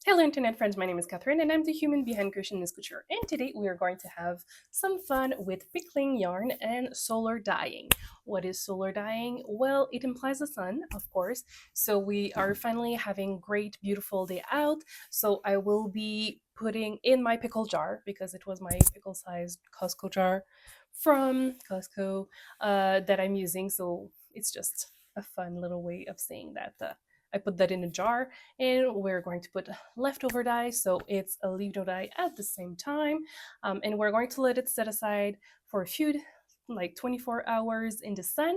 Hello internet friends, my name is Catherine and I'm the human behind Christian Couture, and today we are going to have some fun with pickling yarn and solar dyeing. What is solar dyeing? Well, it implies the sun, of course, so we are finally having great beautiful day out, so I will be putting in my pickle jar, because it was my pickle sized Costco jar from Costco that I'm using, so it's just a fun little way of saying that I put that in a jar, and we're going to put leftover dye, so it's a leaf dye at the same time, and we're going to let it set aside for a few, like 24 hours in the sun,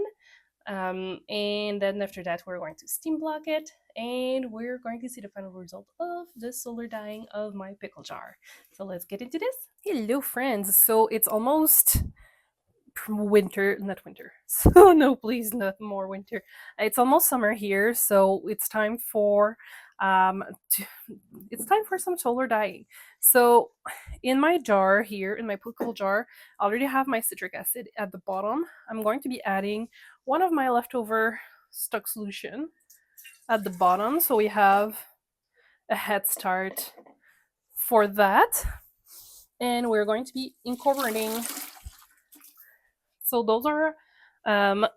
and then after that we're going to steam block it, and we're going to see the final result of the solar dyeing of my pickle jar. So let's get into this. Hello friends, so it's almost winter, not winter, so no, please, not more winter. It's almost summer here, so it's time for um to, it's time for some solar dyeing. So in my jar here, in my pickle jar, I already have my citric acid at the bottom. I'm going to be adding one of my leftover stock solution at the bottom, so we have a head start for that, and we're going to be incorporating, so those are 100%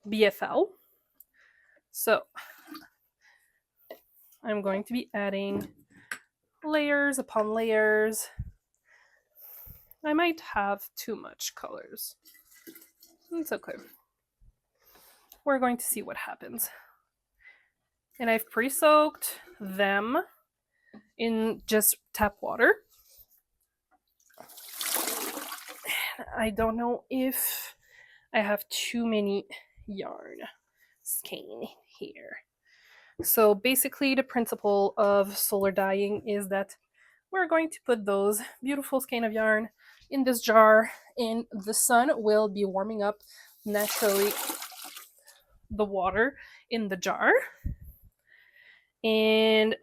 BFL. So I'm going to be adding layers upon layers. I might have too much colors. It's okay. We're going to see what happens. And I've pre-soaked them in just tap water. I don't know if I have too many yarn skein here. So basically the principle of solar dyeing is that we're going to put those beautiful skein of yarn in this jar, and the sun will be warming up naturally the water in the jar, and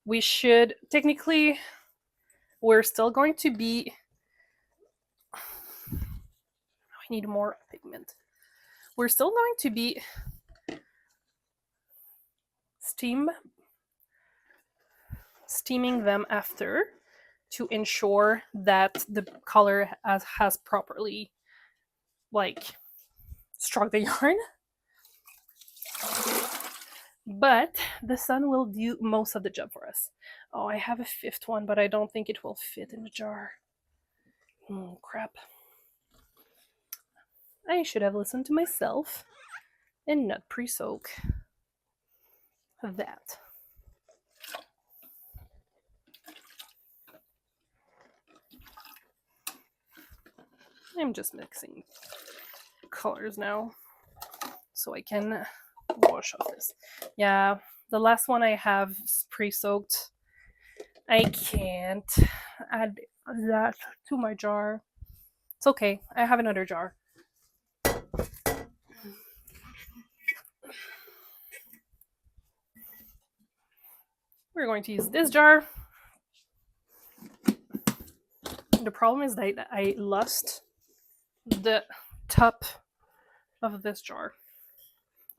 we should technically, we're still going to be, I need more pigment. We're still going to be steaming them after, to ensure that the color has properly like struck the yarn. But the sun will do most of the job for us. Oh, I have a fifth one, but I don't think it will fit in the jar. Oh, crap. I should have listened to myself and not pre-soak that. I'm just mixing colors now so I can wash off this. Yeah, the last one I have pre-soaked. I can't add that to my jar. It's okay, I have another jar. We're going to use this jar. The problem is that I lost the top of this jar.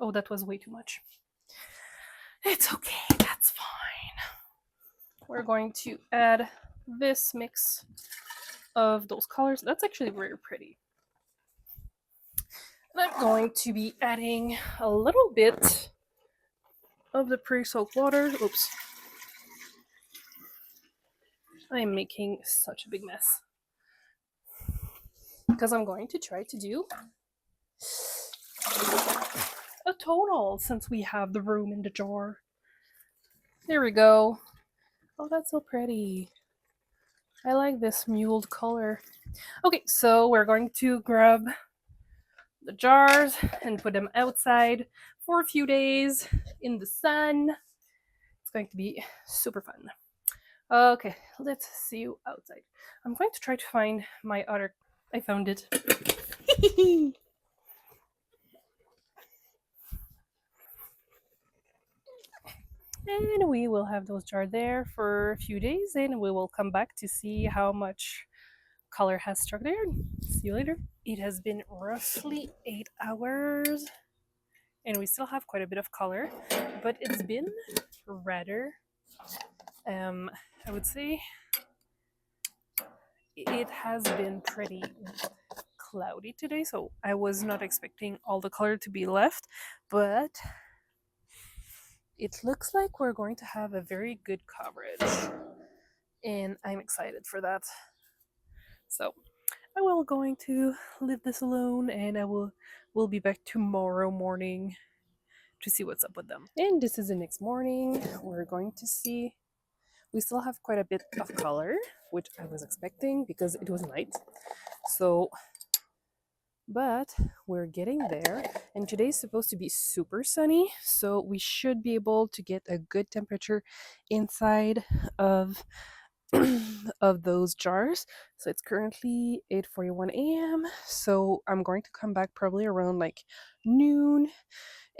Oh, that was way too much. It's okay, that's fine. We're going to add this mix of those colors. That's actually very pretty. And I'm going to be adding a little bit of the pre-soaked water. Oops. I'm making such a big mess, because I'm going to try to do a total, since we have the room in the jar. There we go. Oh, that's so pretty. I like this muled color. Okay, so we're going to grab the jars and put them outside for a few days in the sun. It's going to be super fun. Okay, let's see you outside. I'm going to try to find my other... I found it. And we will have those jars there for a few days, and we will come back to see how much color has struck there. See you later. It has been roughly 8 hours, and we still have quite a bit of color, but it's been rather, I would say, it has been pretty cloudy today, so I was not expecting all the color to be left, but it looks like we're going to have a very good coverage, and I'm excited for that. So I will going to leave this alone, and will be back tomorrow morning to see what's up with them. And this is the next morning. We're going to see. We still have quite a bit of color, which I was expecting because it was night. So, but we're getting there, and today is supposed to be super sunny, so we should be able to get a good temperature inside of of those jars. So it's currently 8:41 a.m. So I'm going to come back probably around like noon,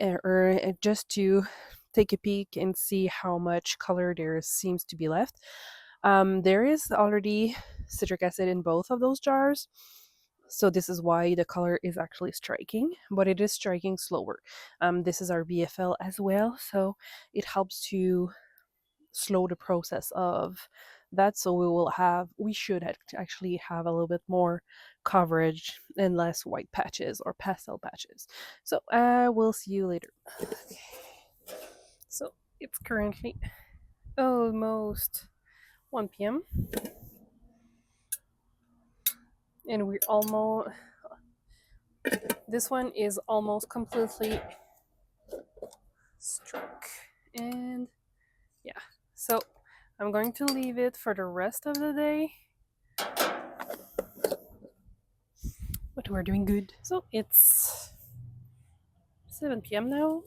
or just to take a peek and see how much color there seems to be left. There is already citric acid in both of those jars. So this is why the color is actually striking, but it is striking slower. This is our BFL as well, so it helps to slow the process of that, so we should actually have a little bit more coverage and less white patches or pastel patches. So I will see you later. Okay. So it's currently almost 1 p.m. and we're almost, this one is almost completely struck, and yeah, so I'm going to leave it for the rest of the day, but we're doing good. So it's 7 p.m. now.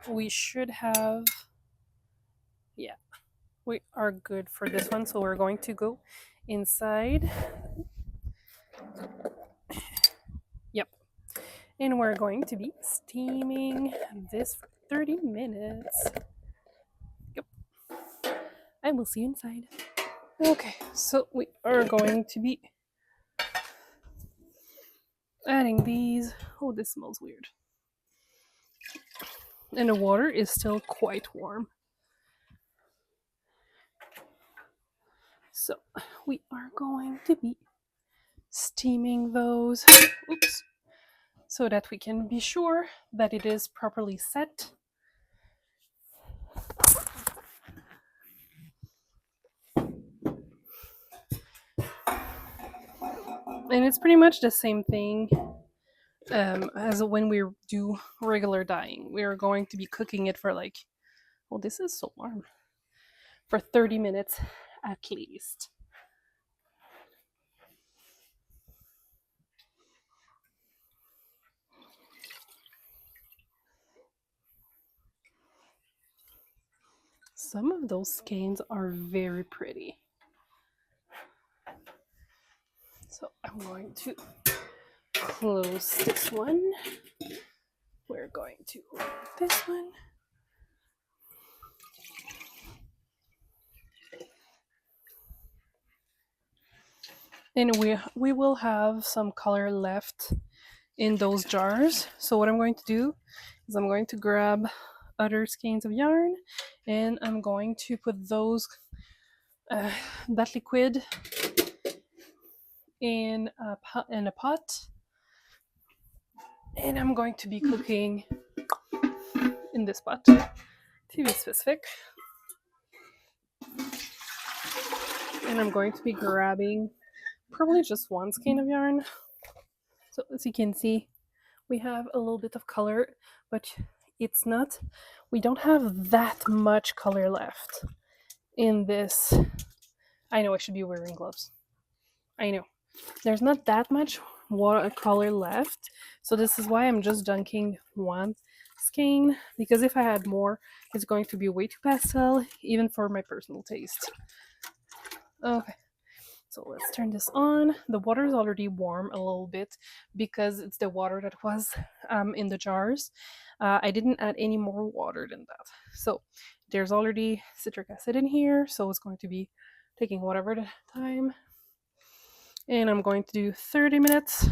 We should have, yeah, we are good for this one. So we're going to go inside. Yep. And we're going to be steaming this for 30 minutes. Yep. I will see you inside. Okay, so we are going to be adding these. Oh, this smells weird. And the water is still quite warm. So we are going to be steaming those. Oops. So that we can be sure that it is properly set. And it's pretty much the same thing as when we do regular dyeing. We are going to be cooking it for like, oh, this is so warm, for 30 minutes at least. Some of those skeins are very pretty. So I'm going to close this one. We're going to open this one. And we will have some color left in those jars. So what I'm going to do is I'm going to grab other skeins of yarn, and I'm going to put those that liquid in a pot, and I'm going to be cooking in this pot, to be specific. And I'm going to be grabbing probably just one skein of yarn. So as you can see, we have a little bit of color, but it's not, we don't have that much color left in this. I know I should be wearing gloves. I know. There's not that much watercolor left, so this is why I'm just dunking one skein, because if I had more, it's going to be way too pastel, even for my personal taste. Okay, so let's turn this on. The water is already warm a little bit because it's the water that was in the jars. I didn't add any more water than that. So there's already citric acid in here, so it's going to be taking whatever the time. And I'm going to do 30 minutes.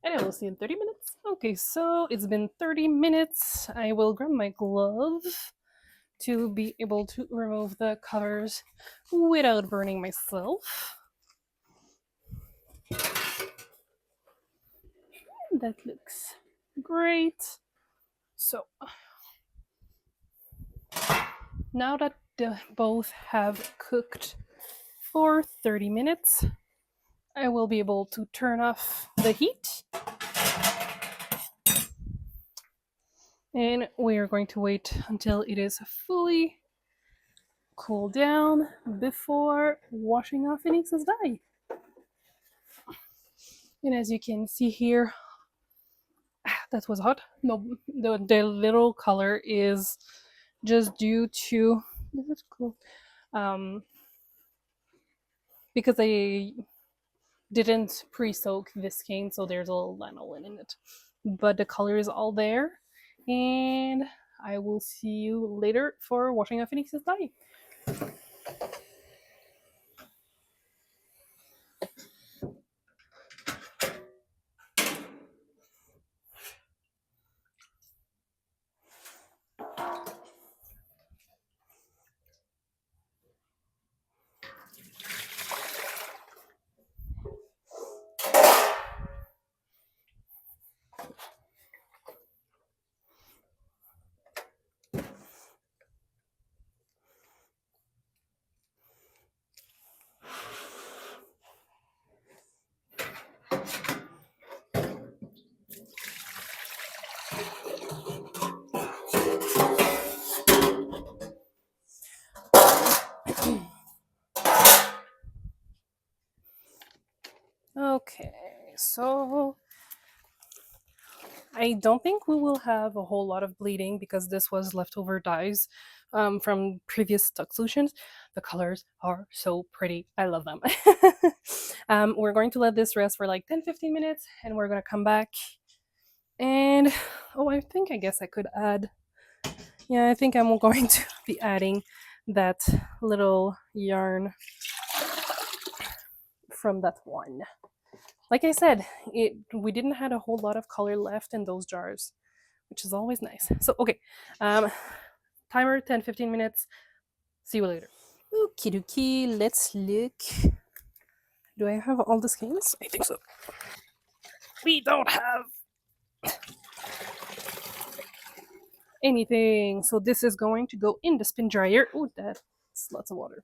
And I will see you in 30 minutes. Okay, so it's been 30 minutes. I will grab my glove to be able to remove the covers without burning myself. That looks great. So now that the both have cooked for 30 minutes, I will be able to turn off the heat. And we are going to wait until it is fully cooled down before washing off Phoenix's dye. And as you can see here, that was hot. No, the little color is just due to, this is cool, um, because I didn't pre-soak this cane, so there's a little lanolin in it. But the color is all there, and I will see you later for washing off Phoenix's dye. Okay, so I don't think we will have a whole lot of bleeding because this was leftover dyes from previous stock solutions. The colors are so pretty. I love them. We're going to let this rest for like 10-15 minutes and we're going to come back. And oh, I guess I could add. Yeah, I think I'm going to be adding that little yarn from that one. Like I said, we didn't have a whole lot of color left in those jars, which is always nice. So okay, timer 10-15 minutes. See you later. Okie dokie, let's look. Do I have all the skeins? I think so. We don't have anything, so this is going to go in the spin dryer. Oh, that's lots of water.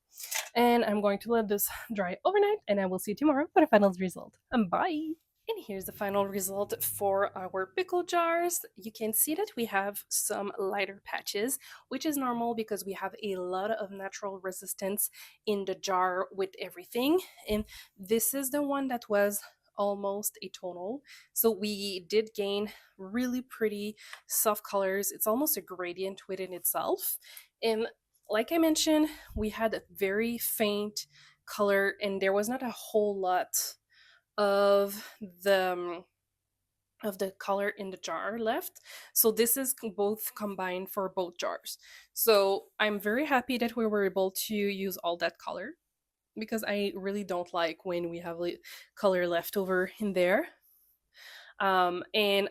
And I'm going to let this dry overnight, and I will see you tomorrow for the final result. Bye! And here's the final result for our pickle jars. You can see that we have some lighter patches, which is normal because we have a lot of natural resistance in the jar with everything. And this is the one that was almost a tonal. So we did gain really pretty soft colors. It's almost a gradient within itself. And like I mentioned, we had a very faint color and there was not a whole lot of the color in the jar left. So this is both combined for both jars. So I'm very happy that we were able to use all that color because I really don't like when we have color left over in there. And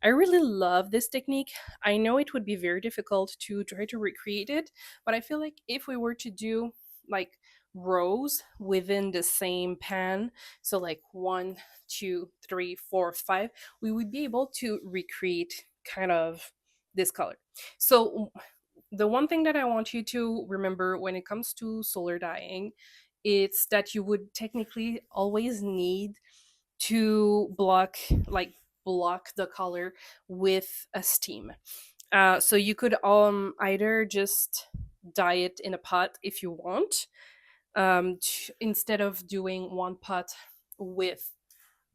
I really love this technique. I know it would be very difficult to try to recreate it, but I feel like if we were to do like rows within the same pan, so like 1, 2, 3, 4, 5, we would be able to recreate kind of this color. So the one thing that I want you to remember when it comes to solar dyeing, it's that you would technically always need to block the color with a steam. So you could either just dye it in a pot if you want, instead of doing one pot with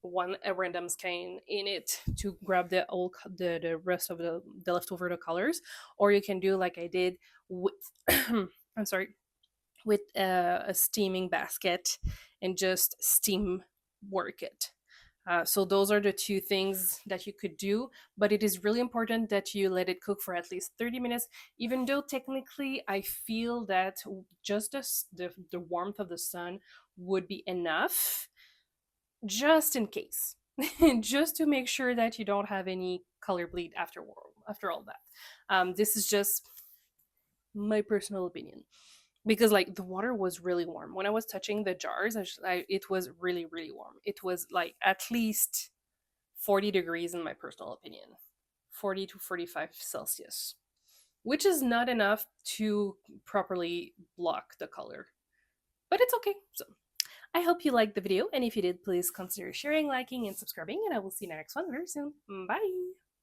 a random skein in it to grab the rest of the leftover the colors, or you can do like I did with I'm sorry, with a steaming basket and just steam work it. So those are the two things that you could do, but it is really important that you let it cook for at least 30 minutes, even though technically I feel that just the warmth of the sun would be enough, just in case. just to make sure that you don't have any color bleed after all that. This is just my personal opinion, because like the water was really warm when I was touching the jars. It was really really warm. It was like at least 40 degrees in my personal opinion, 40 to 45 Celsius, which is not enough to properly block the color, but it's okay. So I hope you liked the video, and if you did, please consider sharing, liking, and subscribing, and I will see you in the next one very soon. Bye!